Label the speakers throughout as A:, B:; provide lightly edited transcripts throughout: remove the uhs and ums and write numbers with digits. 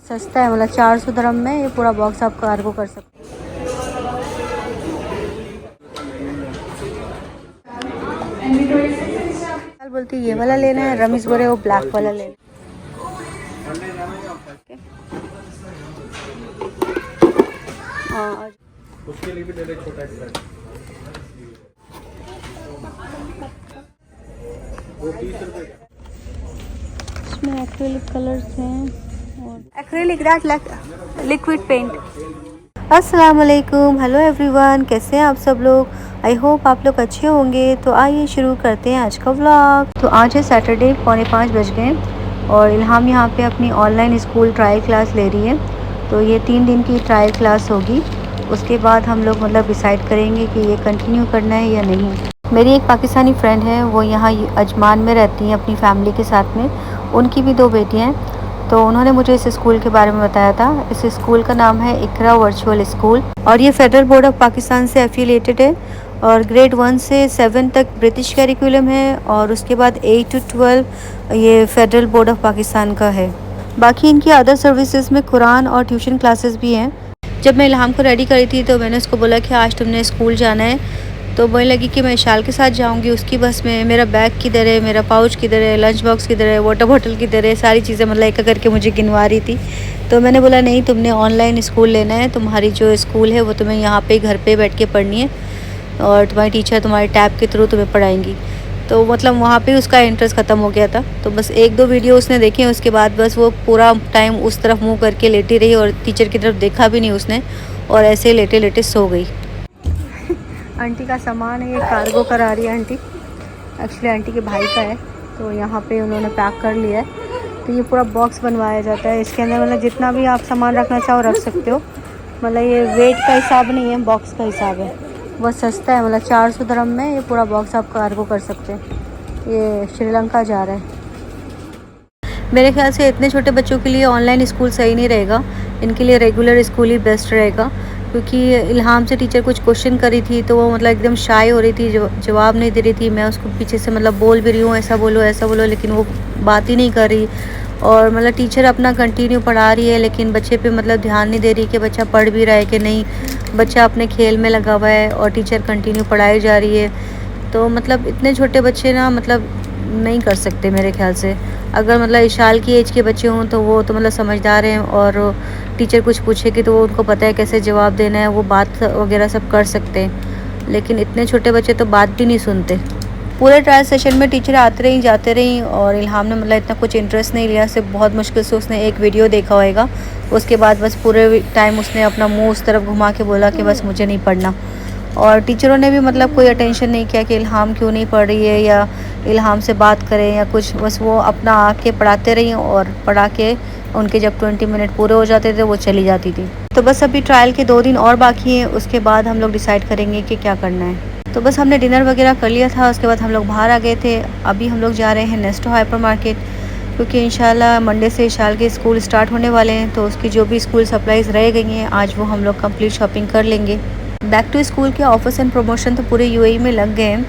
A: सस्ता है, मतलब 400 dirham में ये पूरा बॉक्स आप कार्गो कर सकते हैं। बोलती ये वाला लेना है, रमीज बोले वो ब्लैक वाला लेना है।
B: उसके लिए भी दे दे छोटा एक्स्ट्रा, वो 30 रुपए का।
A: इसमें एक्रेलिक कलर्स हैं और एक्रेलिक दैट लिक्विड पेंट। अस्सलाम वालेकुम, हेलो एवरीवन, कैसे हैं आप सब लोग। आई होप आप लोग अच्छे होंगे। तो आइए शुरू करते हैं आज का व्लॉग। तो आज है सैटरडे, 4:45 बज गए और इल्हाम यहाँ पे अपनी ऑनलाइन स्कूल ट्रायल क्लास ले रही है। तो ये 3 दिन की ट्रायल क्लास होगी, उसके बाद हम लोग मतलब डिसाइड करेंगे कि ये कंटिन्यू करना है या नहीं। मेरी एक पाकिस्तानी फ्रेंड है, वो यहाँ अजमान में रहती हैं अपनी फैमिली के साथ में। उनकी भी 2 बेटियाँ हैं, तो उन्होंने मुझे इस स्कूल के बारे में बताया था। इस स्कूल का नाम है इकरा वर्चुअल स्कूल और ये फेडरल बोर्ड ऑफ पाकिस्तान से एफिलिएटेड है और ग्रेड 1 से 7 तक ब्रिटिश कैरिकुलम है और उसके बाद 8 to 12 ये फेडरल बोर्ड ऑफ पाकिस्तान का है। बाकी इनकी अदर सर्विसेज में कुरान और ट्यूशन क्लासेस भी हैं। जब मैं इल्हाम को रेडी करी थी तो मैंने उसको बोला कि आज तुमने स्कूल जाना है, तो मुझे लगी कि मैं इशाल के साथ जाऊंगी उसकी बस में। मेरा बैग किधर है, मेरा पाउच किधर है, लंच बॉक्स किधर है, वाटर बॉटल किधर है, सारी चीज़ें मतलब एक करके मुझे गिनवा रही थी। तो मैंने बोला नहीं, तुमने ऑनलाइन स्कूल लेना है, तुम्हारी जो स्कूल है वो तुम्हें यहाँ पे घर पे बैठ के पढ़नी है और तुम्हारी टीचर तुम्हारे टैब के थ्रू तुम्हें पढ़ाएंगी। तो मतलब वहाँ पे उसका इंटरेस्ट ख़त्म हो गया था। तो बस 1-2 वीडियो उसने देखे, उसके बाद बस वो पूरा टाइम उस तरफ मुँह करके लेटी रही और टीचर की तरफ देखा भी नहीं उसने और ऐसे लेटे लेटे सो गई। आंटी का सामान है, ये कार्गो करा रही है आंटी। एक्चुअली आंटी के भाई का है, तो यहाँ पे उन्होंने पैक कर लिया है। तो ये पूरा बॉक्स बनवाया जाता है, इसके अंदर मतलब जितना भी आप सामान रखना चाहो रख सकते हो। मतलब ये वेट का हिसाब नहीं है, बॉक्स का हिसाब है। बहुत सस्ता है, मतलब 400 dirham में ये पूरा बॉक्स आप कार्गो कर सकते हैं। ये श्रीलंका जा रहा है। मेरे ख्याल से इतने छोटे बच्चों के लिए ऑनलाइन स्कूल सही नहीं रहेगा, इनके लिए रेगुलर स्कूल ही बेस्ट रहेगा। क्योंकि इल्हाम से टीचर कुछ क्वेश्चन करी थी तो वो मतलब एकदम शाय हो रही थी, जवाब नहीं दे रही थी। मैं उसको पीछे से मतलब बोल भी रही हूँ ऐसा बोलो, लेकिन वो बात ही नहीं कर रही। और मतलब टीचर अपना कंटिन्यू पढ़ा रही है लेकिन बच्चे पे मतलब ध्यान नहीं दे रही कि बच्चा पढ़ भी रहा है कि नहीं। बच्चा अपने खेल में लगा हुआ है और टीचर कंटिन्यू पढ़ाई जा रही है। तो मतलब इतने छोटे बच्चे ना मतलब नहीं कर सकते मेरे ख्याल से। अगर मतलब इशाल की एज के बच्चे हों तो वो तो मतलब समझदार हैं और टीचर कुछ पूछेगी तो वो उनको पता है कैसे जवाब देना है, वो बात वगैरह सब कर सकते हैं। लेकिन इतने छोटे बच्चे तो बात भी नहीं सुनते। पूरे ट्रायल सेशन में टीचर आते रही जाते रही और इल्हाम ने मतलब इतना कुछ इंटरेस्ट नहीं लिया। सिर्फ बहुत मुश्किल से उसने एक वीडियो देखा होएगा, उसके बाद बस पूरे टाइम उसने अपना मुँह उस तरफ घुमा के बोला कि बस मुझे नहीं पढ़ना। और टीचरों ने भी मतलब कोई अटेंशन नहीं किया कि इल्हाम क्यों नहीं पढ़ रही है या इल्हाम से बात करें या कुछ। बस वो अपना आके पढ़ाते रही और पढ़ा के उनके जब 20 मिनट पूरे हो जाते थे वो चली जाती थी। तो बस अभी ट्रायल के 2 दिन और बाकी हैं, उसके बाद हम लोग डिसाइड करेंगे कि क्या करना है। तो बस हमने डिनर वगैरह कर लिया था, उसके बाद हम लोग बाहर आ गए थे। अभी हम लोग जा रहे हैं नेस्टो हाइपर मार्केट, क्योंकि इंशाल्लाह मंडे से इशाल के स्कूल स्टार्ट होने वाले हैं। तो उसकी जो भी स्कूल सप्लाइज़ रह गई हैं आज वो हम लोग कंप्लीट शॉपिंग कर लेंगे। बैक टू स्कूल के ऑफर्स एंड प्रमोशन तो पूरे यूएई में लग गए हैं।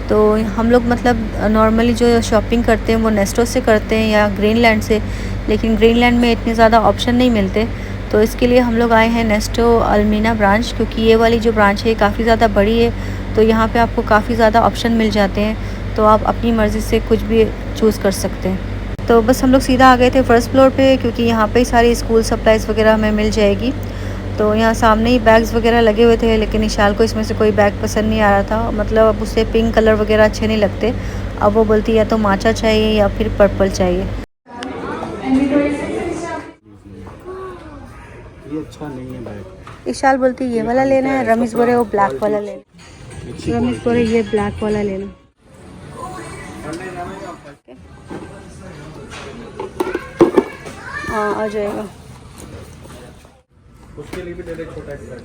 A: तो हम लोग मतलब नॉर्मली जो शॉपिंग करते हैं वो नेस्टो से करते हैं या ग्रीनलैंड से, लेकिन ग्रीनलैंड में इतने ज़्यादा ऑप्शन नहीं मिलते। तो इसके लिए हम लोग आए हैं नेस्टो अल्मीना ब्रांच, क्योंकि ये वाली जो ब्रांच है काफ़ी ज़्यादा बड़ी है। तो यहाँ पे आपको काफ़ी ज़्यादा ऑप्शन मिल जाते हैं, तो आप अपनी मर्ज़ी से कुछ भी चूज़ कर सकते हैं। तो बस हम लोग सीधा आ गए थे फर्स्ट फ्लोर पे, क्योंकि यहाँ पे सारी स्कूल सप्लाइज़ वगैरह हमें मिल जाएगी। तो यहाँ सामने ही बैग्स वगैरह लगे हुए थे, लेकिन इशाल को इसमें से कोई बैग पसंद नहीं आ रहा था। मतलब अब उसे पिंक कलर वगैरह अच्छे नहीं लगते। अब वो बोलती या तो माचा चाहिए या फिर पर्पल चाहिए।
B: ये अच्छा नहीं है बैग।
A: इशाल बोलती ये वाला लेना है, रमीज़ बोले वो ब्लैक वाला लेना। रमीज़ बोले ये ब्लैक वाला लेना। हाँ आ जाएगा।
B: उसके लिए भी दे दे छोटा एक्स्ट्रा।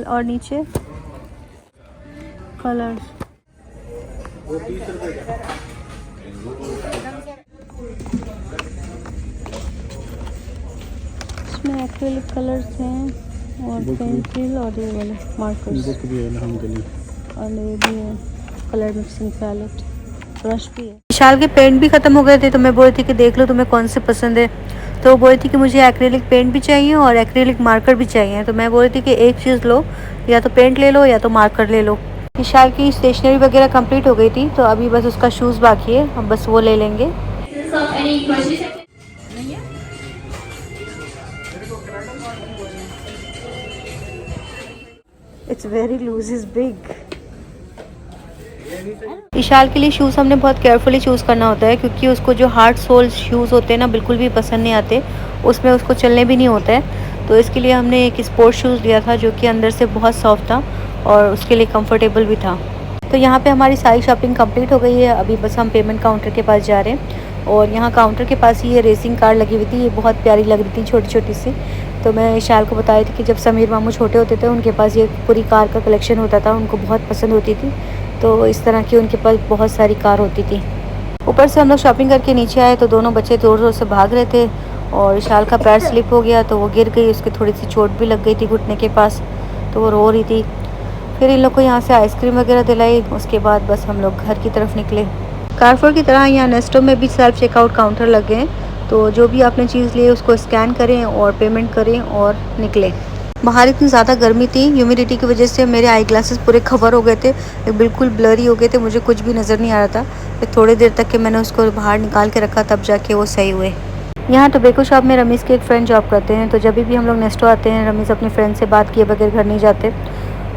A: और नीचे कलर्स
B: वो 30 रुपए का।
A: इसमें एक्रेलिक कलर्स हैं और
B: बुक भी।
A: पेंसिल और ये वाले मार्कर्स
B: बुक भी है अलहमदुलिल्लाह।
A: और ये भी है कलर मिक्सिंग पैलेट, ब्रश भी है। विशाल के पेंट भी ख़त्म हो गए थे तो मैं बोल रही थी कि देख लो तुम्हें कौन से पसंद है। तो वो बोल रही थी कि मुझे एक्रेलिक पेंट भी चाहिए और एक्रेलिक मार्कर भी चाहिए। तो मैं बोल रही थी कि एक चीज़ लो, या तो पेंट ले लो या तो मार्कर ले लो। विशाल की स्टेशनरी वगैरह कंप्लीट हो गई थी तो अभी बस उसका शूज़ बाकी है, हम बस वो ले लेंगे। It's very loose, is big. Vishal के लिए शूज़ हमने बहुत केयरफुली चूज़ करना होता है क्योंकि उसको जो हार्ड सोल शूज़ होते हैं ना बिल्कुल भी पसंद नहीं आते, उसमें उसको चलने भी नहीं होता है। तो इसके लिए हमने एक स्पोर्ट्स शूज़ लिया था जो कि अंदर से बहुत सॉफ्ट था और उसके लिए कंफर्टेबल भी था। तो यहाँ पे हमारी सारी शॉपिंग कंप्लीट हो गई है, अभी बस हम पेमेंट काउंटर के पास जा रहे हैं। और यहाँ काउंटर के पास ही ये रेसिंग कार लगी हुई थी, ये बहुत प्यारी लग रही थी, छोटी छोटी सी। तो मैं विशाल को बता रही थी कि जब समीर मामू छोटे होते थे उनके पास ये पूरी कार का कलेक्शन होता था, उनको बहुत पसंद होती थी। तो इस तरह की उनके पास बहुत सारी कार होती थी। ऊपर से हम लोग शॉपिंग करके नीचे आए तो दोनों बच्चे ज़ोर ज़ोर से भाग रहे थे और विशाल का पैर स्लिप हो गया तो वो गिर गई, उसकी थोड़ी सी चोट भी लग गई थी घुटने के पास, तो वो रो रही थी। फिर इन लोग को यहाँ से आइसक्रीम वगैरह दिलाई, उसके बाद बस हम लोग घर की तरफ निकले। कारफोर की तरह यहाँ नेस्टो में भी सेल्फ चेकआउट काउंटर लगे हैं, तो जो भी आपने चीज़ ली उसको स्कैन करें और पेमेंट करें और निकलें। बाहर इतनी ज़्यादा गर्मी थी, ह्यूमिडिटी की वजह से मेरे आई ग्लासेस पूरे कवर हो गए थे, बिल्कुल ब्लरी हो गए थे, मुझे कुछ भी नज़र नहीं आ रहा था। फिर थोड़ी देर तक के मैंने उसको बाहर निकाल के रखा तब जाके वो सही हुए। यहाँ टोबैको शॉप में रमीज़ के एक फ्रेंड जॉब करते हैं, तो जब भी हम लोग नेस्टो आते हैं रमीज़ अपनी फ्रेंड से बात किए बगैर घर नहीं जाते।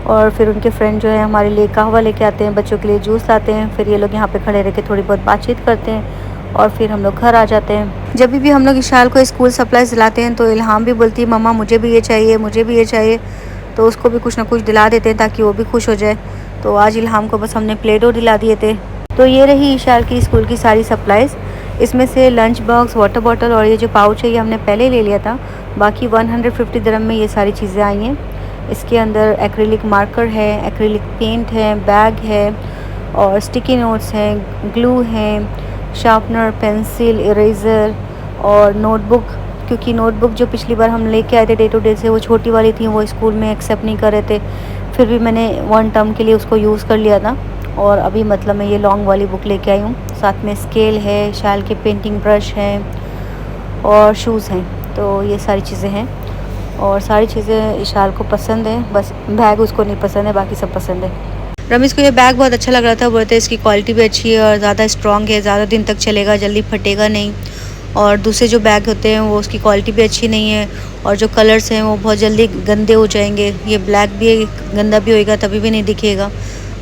A: और फिर उनके फ्रेंड जो है हमारे लिए कहवा लेके आते हैं, बच्चों के लिए जूस लाते हैं। फिर ये लोग यहाँ पे खड़े रह के थोड़ी बहुत बातचीत करते हैं और फिर हम लोग घर आ जाते हैं। जब भी हम लोग विशाल को स्कूल सप्लाईज दिलाते हैं तो इल्हाम भी बोलती है मम्मा मुझे भी ये चाहिए, मुझे भी ये चाहिए। तो उसको भी कुछ ना कुछ दिला देते हैं ताकि वो भी खुश हो जाए। तो आज इल्हाम को बस हमने प्ले डो दिला दिए थे। तो ये रही विशाल की स्कूल की सारी सप्लाईज़। इसमें से लंच बॉक्स, वाटर बॉटल और ये जो पाउच है ये हमने पहले ले लिया था। बाकी 150 दिरहम में ये सारी चीज़ें आई हैं। इसके अंदर एक्रिलिक मार्कर है, एक्रिलिक पेंट है, बैग है और स्टिकी नोट्स हैं, ग्लू हैं, शार्पनर, पेंसिल, इरेज़र और नोटबुक। क्योंकि नोटबुक जो पिछली बार हम लेके आए थे डे टू डे से वो छोटी वाली थी, वो स्कूल में एक्सेप्ट नहीं कर रहे थे। फिर भी मैंने 1 टर्म के लिए उसको यूज़ कर लिया था और अभी मतलब मैं ये लॉन्ग वाली बुक लेके आई हूँ। साथ में स्केल है, शाल के पेंटिंग ब्रश हैं और शूज़ हैं। तो ये सारी चीज़ें हैं और सारी चीज़ें इशाल को पसंद है, बस बैग उसको नहीं पसंद है, बाकी सब पसंद है। रमीज़ को ये बैग बहुत अच्छा लग रहा था, बोलते इसकी क्वालिटी भी अच्छी है और ज़्यादा स्ट्रॉन्ग है, ज़्यादा दिन तक चलेगा, जल्दी फटेगा नहीं। और दूसरे जो बैग होते हैं वो उसकी क्वालिटी भी अच्छी नहीं है और जो कलर्स हैं वो बहुत जल्दी गंदे हो जाएंगे। ये ब्लैक भी गंदा भी होएगा तभी भी नहीं दिखेगा।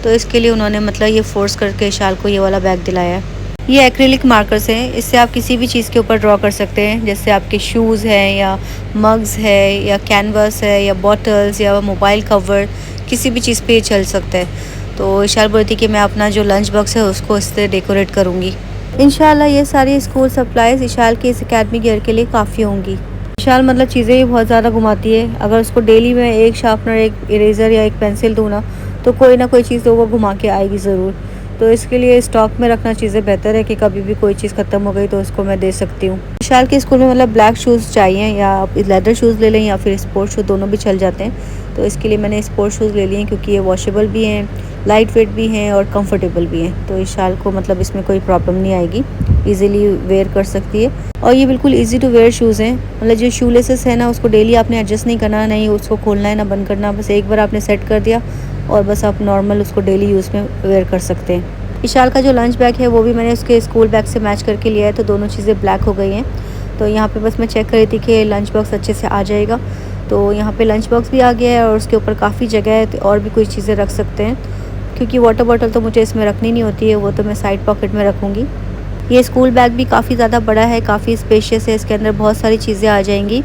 A: तो इसके लिए उन्होंने मतलब ये फ़ोर्स करके इशाल को ये वाला बैग दिलाया है। ये एक्रिलिक मार्कर्स हैं, इससे आप किसी भी चीज़ के ऊपर ड्रॉ कर सकते हैं, जैसे आपके शूज़ हैं या मग्स है या कैनवास है या बॉटल्स या मोबाइल कवर, किसी भी चीज़ पे ये चल सकता है। तो इशाल बोलती कि मैं अपना जो लंच बॉक्स है उसको इससे डेकोरेट करूँगी। इंशाल्लाह ये सारी स्कूल सप्लाईज़ इशाल के इस एकेडमिक ईयर के लिए काफ़ी होंगी। इशाल मतलब चीज़ें ही बहुत ज़्यादा घुमाती है, अगर उसको डेली में एक शार्पनर, एक इरेज़र या एक पेंसिल दूँ ना तो कोई ना कोई चीज़ तो वो घुमा के आएगी ज़रूर। तो इसके लिए स्टॉक में रखना चीज़ें बेहतर है कि कभी भी कोई चीज़ ख़त्म हो गई तो उसको मैं दे सकती हूँ। विशाल के स्कूल में मतलब ब्लैक शूज़ चाहिए, या आप लेदर शूज़ ले लें या फिर स्पोर्ट्स शूज़, दोनों भी चल जाते हैं। तो इसके लिए मैंने स्पोर्ट्स शूज़ ले लिए हैं क्योंकि ये वॉशेबल भी हैं, लाइट वेट भी हैं और कंफर्टेबल भी हैं। तो विशाल को मतलब इसमें कोई प्रॉब्लम नहीं आएगी, ईज़िली वेयर कर सकती है। और ये बिल्कुल ईज़ी टू वेयर शूज़ हैं, मतलब जो शू लेसेस है ना उसको डेली आपने एडजस्ट नहीं करना, नहीं उसको खोलना है ना बंद करना, बस एक बार आपने सेट कर दिया और बस आप नॉर्मल उसको डेली यूज़ में वेयर कर सकते हैं। विशाल का जो लंच बैग है वो भी मैंने उसके स्कूल बैग से मैच करके लिया है, तो दोनों चीज़ें ब्लैक हो गई हैं। तो यहाँ पे बस मैं चेक कर रही थी कि लंच बॉक्स अच्छे से आ जाएगा। तो यहाँ पे लंच बॉक्स भी आ गया है और उसके ऊपर काफ़ी जगह है, तो और भी कुछ चीज़ें रख सकते हैं। क्योंकि वाटर बॉटल तो मुझे इसमें रखनी नहीं होती है, वो तो मैं साइड पॉकेट में रखूँगी। ये स्कूल बैग भी काफ़ी ज़्यादा बड़ा है, काफ़ी स्पेशियस है, इसके अंदर बहुत सारी चीज़ें आ जाएंगी।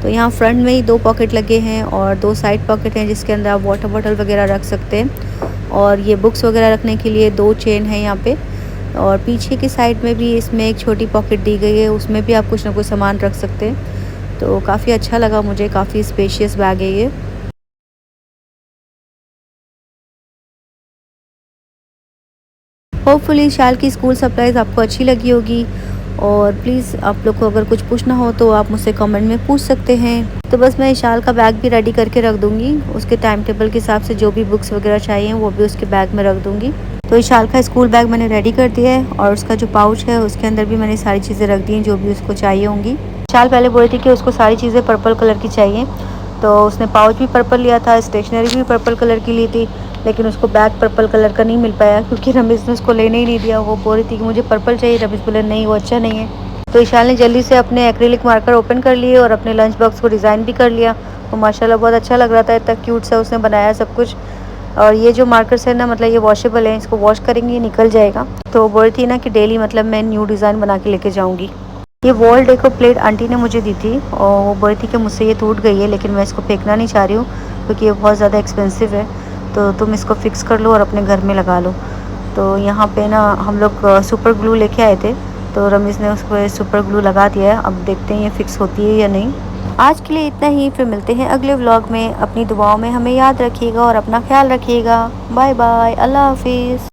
A: तो यहाँ फ्रंट में ही 2 पॉकेट लगे हैं और 2 साइड पॉकेट हैं जिसके अंदर आप वाटर बॉटल वगैरह रख सकते हैं। और ये बुक्स वगैरह रखने के लिए 2 चेन है यहाँ पे। और पीछे की साइड में भी इसमें एक छोटी पॉकेट दी गई है, उसमें भी आप कुछ ना कुछ सामान रख सकते हैं। तो काफ़ी अच्छा लगा मुझे, काफ़ी स्पेशियस बैग है ये। होपफुली शाल की स्कूल सप्लाईज़ आपको अच्छी लगी होगी और प्लीज़ आप लोग को अगर कुछ पूछना हो तो आप मुझसे कमेंट में पूछ सकते हैं। तो बस मैं इशाल का बैग भी रेडी करके रख दूँगी, उसके टाइम टेबल के हिसाब से जो भी बुक्स वगैरह चाहिए वो भी उसके बैग में रख दूँगी। तो इशाल का स्कूल बैग मैंने रेडी कर दिया है और उसका जो पाउच है उसके अंदर भी मैंने सारी चीज़ें रख दी हैं जो भी उसको चाहिए होंगी। इशाल पहले बोल रही थी कि उसको सारी चीज़ें पर्पल कलर की चाहिए, तो उसने पाउच भी पर्पल लिया था, स्टेशनरी भी पर्पल कलर की ली थी, लेकिन उसको बैग पर्पल कलर का नहीं मिल पाया क्योंकि रमेश ने उसको लेने ही नहीं दिया। वो बोल रही थी कि मुझे पर्पल चाहिए, रमेश बोले नहीं वो अच्छा नहीं है। तो इशाल ने जल्दी से अपने एक्रिलिक मार्कर ओपन कर लिए और अपने लंच बॉक्स को डिज़ाइन भी कर लिया। तो माशाल्लाह बहुत अच्छा लग रहा था, इतना क्यूट सा उसने बनाया सब कुछ। और ये जो मार्कर्स है ना, मतलब ये वॉशेबल है, इसको वॉश करेंगे ये निकल जाएगा। तो बोल रही थी ना कि डेली मतलब मैं न्यू डिज़ाइन बना के लेके जाऊँगी। ये वॉल डेको प्लेट आंटी ने मुझे दी थी और वो बोल रही थी कि मुझसे ये टूट गई है, लेकिन मैं इसको फेंकना नहीं चाह रही हूँ क्योंकि ये बहुत ज़्यादा एक्सपेंसिव है, तो तुम इसको फ़िक्स कर लो और अपने घर में लगा लो। तो यहाँ पे ना हम लोग सुपर ग्लू लेके आए थे, तो रमेश ने उसको सुपर ग्लू लगा दिया है। अब देखते हैं ये फ़िक्स होती है या नहीं। आज के लिए इतना ही, फिर मिलते हैं अगले व्लॉग में। अपनी दुआओं में हमें याद रखिएगा और अपना ख्याल रखिएगा। बाय बाय, अल्लाह हाफिज़।